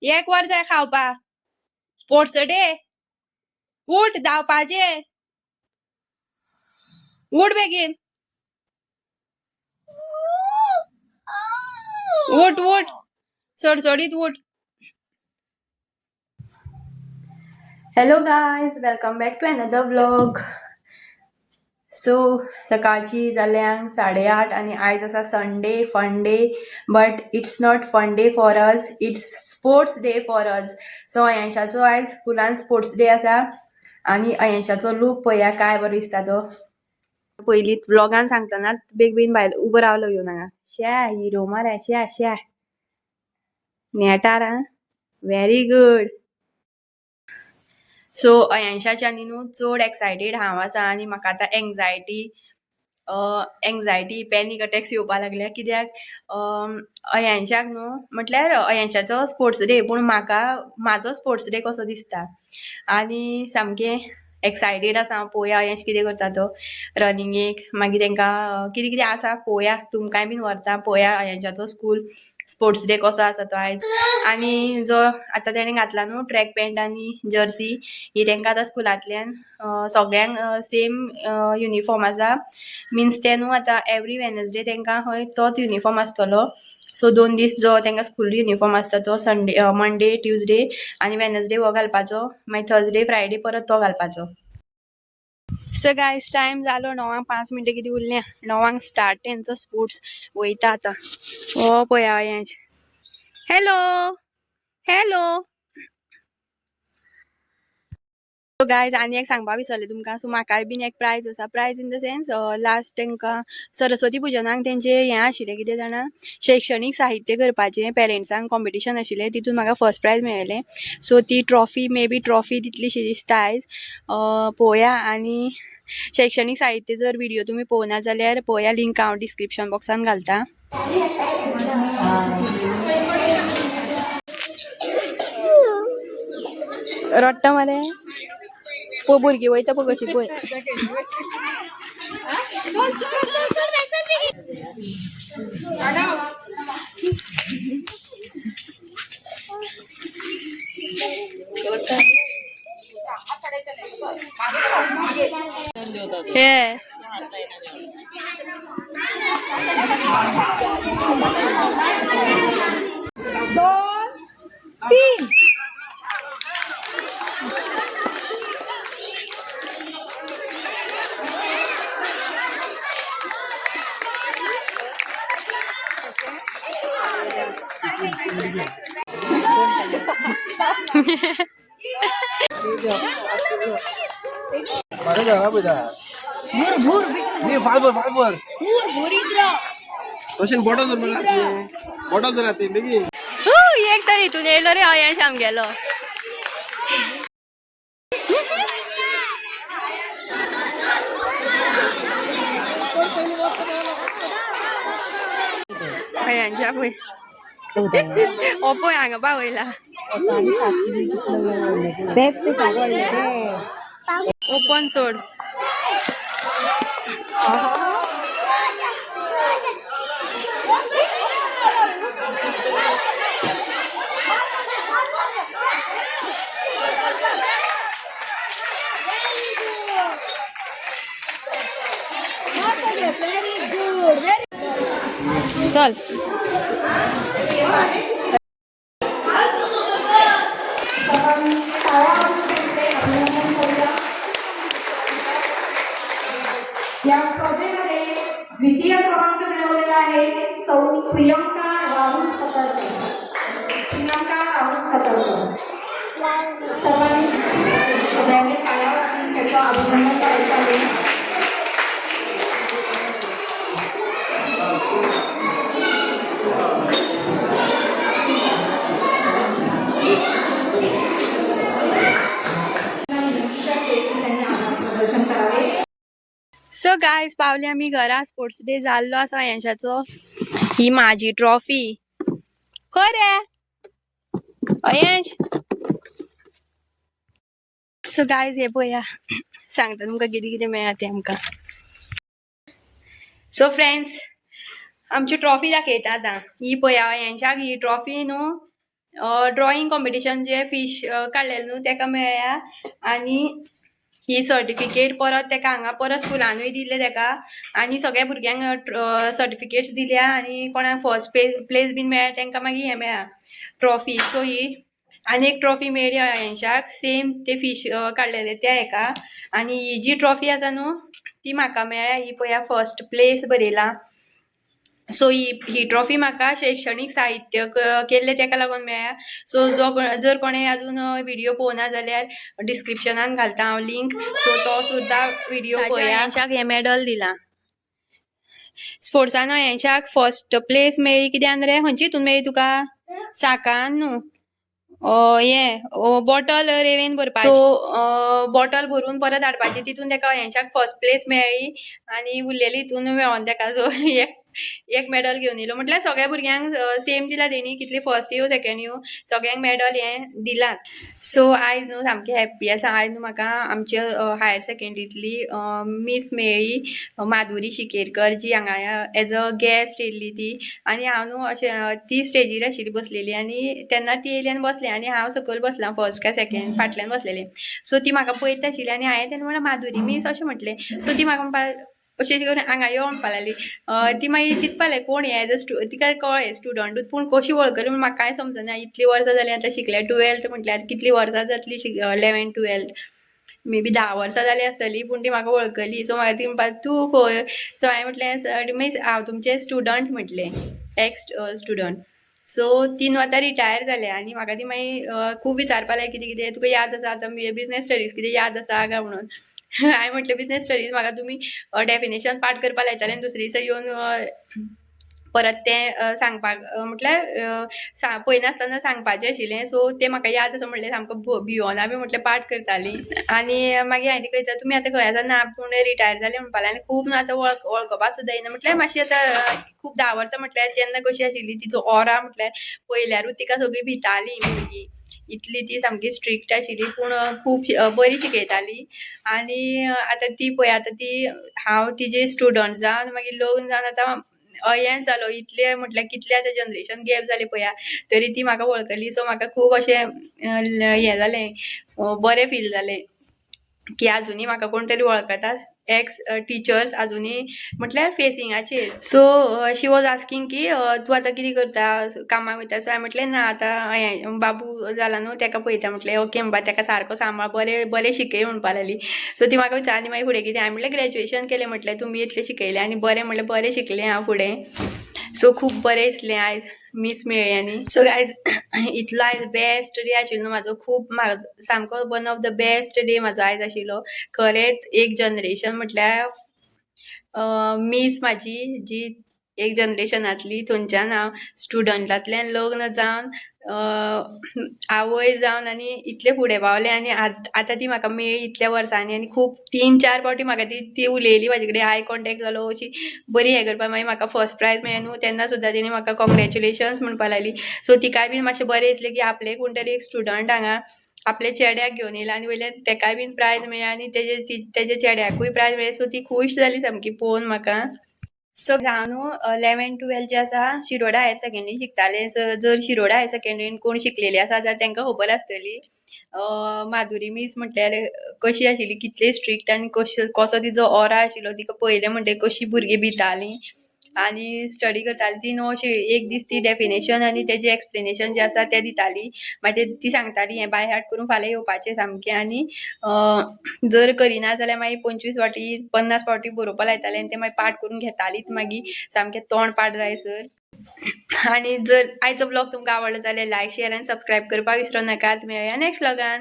एक वर जाय खावपा स्पोर्ट्स डे उठ धावपाचे उठ बेगीन उठ उठ सडसडीत उठ. Hello guys welcome back to another vlog. So सकाळची जाल्यांक 8:30 आणि आयज आसा Sunday fun day but it's not fun day for us, it's sports day for us. So अयांशाचो आयज स्कुलान स्पोर्ट्स डे आसा आणि अयांशाचो लूक पळया काय बरो दिसता तो. पयलींच व्लॉगान सांगतना बेग बेगीन भायर उबो रावलो घेवन हांगा. श्या हिरो मारे श्या श्या नेटार व्हेरी गुड. सो अयांशाच्यानी न्हू चड एक्सायटेड हांव आसा आनी म्हाका आतां एंग्जायटी पॅनीक अटॅक्स येवपा लागल्या कित्याक अयांशाक न्हू म्हटल्यार अयांशाचो स्पोर्ट्स डे पूण म्हाका म्हाजो स्पोर्ट्स डे कसो दिसता आनी सामकें एक्सायटेड आसा हांव. पळोवया अयांश कितें करता तो रनिंगेक मागीर तांकां कितें कितें आसा पळोवया तुमकांय बीन व्हरता पळोवया अयांशाचो स्कूल स्पोर्ट्स डे कसो आसा तो आयज. आनी जो आतां तेणें घातला न्हू ट्रॅक पॅन्ट आनी जर्सी ही तांकां आतां स्कुलांतल्यान सगळ्यांक सेम युनिफॉर्म आसा. मिन्स ते न्हू आतां एवरी वेनसडे तांकां खंय तोच युनिफॉर्म आसतलो. सो 2 दीस जो तांकां स्कूल युनिफॉर्म आसता तो संडे मंडे ट्युजडे आनी वेनसडे हो घालपाचो मागीर थर्सडे फ्रायडे परत तो घालपाचो. सो गायज टायम जालो 9:05 कितें उरल्या 9 स्टार्ट तेंचो स्पोर्ट्स वयता आतां. हो पळया Ayansh. Hello hello. So guys आनी एक सांगपा विसरलें तुमकां. सो म्हाकाय बीन एक प्रायज आसा. Prize in the sense last तांकां सरस्वती पुजनाक तेंचें हें आशिल्लें कितें जाणां शैक्षणीक साहित्य करपाचें पेरंट्सांक कॉम्पिटिशन आशिल्लें तितून म्हाका फर्स्ट प्रायज मेळ्ळें. सो ती ट्रॉफी मे बी ट्रॉफी दितलीशी दिसता आयज. पळोवया आनी शैक्षणीक साहित्य जर व्हिडिओ तुमी पळोवना जाल्यार पळोवया लिंक हांव डिस्क्रिप्शन बॉक्सान घालता. रडटा मरे पो भुरगीं वयता पळय कशी पळय. हे दोन तीन एक तर हितून येयलो रे अयांश आमगेलो. अयांशा पळय हो पळय हांगा पावयला. ओपन चोड चल. या स्पर्धेमध्ये द्वितीय क्रमांक मिळवलेला आहे सौ प्रियंका राहुल सतरकर. प्रियंका राहुल सतरकर सगळ्यांनी पायावर त्याचं अभिनंदन करायचं आहे. सो गायज पावले आमी घरा. स्पोर्ट्स डे जाल्लो आसा अयांशाचो. ही माझी ट्रॉफी खंय रे अयांश. सो गायज हे पळया सांगता तुमकां कितें कितें मेळ्ळा तें आमकां. सो फ्रेंड्स आमची ट्रॉफी दाखयता आतां. ही पळया अयांशाक ही ट्रॉफी न्हू ड्रॉइंग कॉम्पिटिशन जे फिश काडलेलें न्हू तेका मेळ्ळ्या आनी ही सर्टिफिकेट परत तेका हांगा परत स्कुलानूय दिले तेका आनी सगळ्या भुरग्यांक सर्टिफिकेट्स दिल्या आनी कोणाक फर्स्ट प्लेस बीन मेळ्ळ्या तेंकां मागीर हें मेळ्ळा ट्रॉफी. सो ही आनी एक ट्रॉफी मेळ्ळी अयांशाक सेम ते फिश काडलेले त्या हेका आनी ही जी ट्रॉफी आसा न्हू ती म्हाका मेळ्ळ्या. ही पळया फर्स्ट प्लेस बरयला. सो ही ट्रॉफी म्हाका शैक्षणीक साहित्य केल्ले तेका लागून मेळ्ळ्या. सो जर कोणें अजून व्हिडिओ पळोवना जाल्यार डिस्क्रिप्शनान घालता हांव लिंक. सो तो सुद्दां व्हिडिओ पळया. हे मेडल दिला स्पोर्ट्सान अयांशाक फर्स्ट प्लेस मेळ्ळी कित्यान रे खंयची हितून मेळ्ळी तुका साकान न्हू बॉटल रेवेन भरपाची. सो बॉटल भरून परत हाडपाची तितून तेका अयांशाक फर्स्ट प्लेस मेळ्ळी आनी उरलेली हितून मेळोन तेका सो एक मेडल घेवन येयलो. म्हटल्यार सगळ्या भुरग्यांक सेम दिला तेणी कितली फर्स्ट येवं सेकंड येवं सगळ्यांक मेडल हें दिलात. सो आयज न्हू सामकें हॅप्पी आसा. आयज न्हू म्हाका आमच्या हायर सेकंडरींतली मीस मेळ्ळी माधुरी शिकेरकर जी हांगा एज अ गेस्ट येयल्ली ती आनी हांव न्हू अशें ती स्टेजीर आशिल्ली बसलेली आनी तेन्ना ती येयली आनी बसलें आनी हांव सकयल बसलां फर्स्ट काय सेकंड फाटल्यान बसलेलें. सो ती म्हाका पळयत आशिल्ली आनी हांवें तेन्ना म्हणलें माधुरी मीस अशें म्हटलें. सो ती म्हाका म्हणपा अशें करून हांगा यो म्हणपा लागली. ती मागीर चिंतपा लागली कोण हें एज अ तिका कळ्ळें स्टुडंटूच पूण कशी वळखली म्हूण म्हाका कांय समजना. इतलीं वर्सां जालीं आतां शिकल्या 12th म्हटल्यार कितलीं वर्सां जातलीं 11th 12th मे बी 10 वर्सां जालीं आसतलीं पूण ती म्हाका वळखली. सो म्हाका ती म्हणपा तूं खंय. सो हांवें म्हटलें मीस हांव तुमचें स्टुडंट म्हटलें एक्स स्टुडंट. सो ती न्हू आतां रिटायर जालें आनी म्हाका ती मागीर खूब विचारपा लागली कितें कितें तुका याद आसा आतां बिजनेस स्टडीज कितें याद आसा काय म्हणून. हांवें म्हटलें बिजनेस स्टडीज म्हाका तुमी डेफिनेशन पाठ करपा लायताले आनी दुसरे दिसा येवन परत तें सांगपाक म्हटल्यार पयनासतना सांगपाचें आशिल्लें. सो तें म्हाका याद आसा म्हणलें सामको भिवोना बी म्हटलें पाठ करतालीं. आनी मागीर हांवें तिका विचारलें तुमी आतां खंय आसा ना पूण रिटायर जालें म्हणपा लागलें आनी खूब न्हू आतां वळखपाक सुद्दां येना. म्हटल्यार मातशी आतां खूब 10 वर्सां म्हटल्यार तेन्ना कशी आशिल्ली तिचो ऑरा म्हटल्यार पयल्यारूच तिका सगळीं भितालीं भुरगीं. इतली ती सामकी स्ट्रिक्ट आशिल्ली पूण खूब बरी शिकयताली. आनी आतां ती पळय आतां ती हांव तिजे स्टुडंट जावन मागीर लग्न जावन आतां हें जालो इतलें म्हटल्यार कितलें आतां जनरेशन गॅप जालें पळया तरी ती म्हाका वळखली. सो म्हाका खूब अशें हें जालें बरें फील जालें की आजुनी म्हाका कोण तरी वळखता एक्स टिचर्स आजुनी म्हटल्यार फेसिंगाचेर. सो शी वॉज आस्किंग की तूं आतां कितें करता कामाक वयता. सो हांवें म्हटलें ना आतां बाबू जाला न्हू तेका पळयता म्हटलें. ओके म्हणपा तेका सारको सांबाळ बरें शिकय म्हणपा लागली. सो ती म्हाका विचारली मागीर फुडें कितें. हांवें म्हटलें ग्रॅज्युएशन केलें म्हटलें तुमी इतलें शिकयलें आनी बरें म्हणलें बरें शिकलें हांव फुडें. सो खूब बरें दिसलें आयज मीस मेळ्ळी आनी. सो आयज इतलो आयज बेस्ट डे आशिल्लो म्हाजो खूब सामको one of the best day म्हाजो आयज आशिल्लो. खरेंच एक जनरेशन म्हटल्यार मीस म्हाजी जी एक जनरेशनांतली थंयच्यान हांव स्टुडंटांतल्यान लग्न जावन आवय जावन आनी इतलें फुडें पावलें आनी आतां ती म्हाका मेळ्ळी इतल्या वर्सांनी आनी खूब 3-4 फावटी म्हाका ती उलयली म्हाजे कडेन आय कॉन्टेक्ट जालो अशी बरी हें करपा. मागीर म्हाका फर्स्ट प्रायज मेळ्ळें न्हू तेन्ना सुद्दां तेणी म्हाका कॉंग्रेच्युलेशन्स म्हणपा लागली. सो तिकाय बीन मातशें बरें दिसलें की आपलें कोण तरी एक स्टुडंट हांगा आपल्या चेड्याक घेवन येयला आनी वयल्यान तेकाय बीन प्रायज मेळ्ळें आनी तेजे चेड्याकूय प्रायज मेळ्ळें. सो ती खूश जाली सामकी पळोवन म्हाका. सो हांव न्हू 11th 12th जे आसा शिरोडा हायर सेकंडरी शिकतालें. जर शिरोडा हायर सेकंडरीन कोण शिकलेली आसा जाल्यार तांकां खबर आसतली माधुरी मीस म्हटल्यार कशी आशिल्ली कितली स्ट्रिक्ट आनी कसो तिचो ऑरा आशिल्लो. तिका पळयलें म्हणटकीर कशी भुरगीं भितालीं आनी स्टडी करताली. ती न्हू अशी एक दीस ती डेफिनेशन आनी तेजें एक्सप्लेनेशन जें आसा तें दिताली. मागीर ती सांगताली हें बाय हार्ट करून फाल्यां येवपाचें सामकें आनी जर करिना जाल्यार मागीर 25 फावटी 50 फावटी बरोवपा लायतालें आनी तें मागीर पाठ करून घेतालीच मागीर सामकें तोंड पाठ जायसर. आनी जर आयचो ब्लॉग तुमकां आवडलो जाल्यार लायक शेअर आनी सबस्क्रायब करपाक विसरूं नाकात. मेळया नेक्स्ट ब्लॉगान.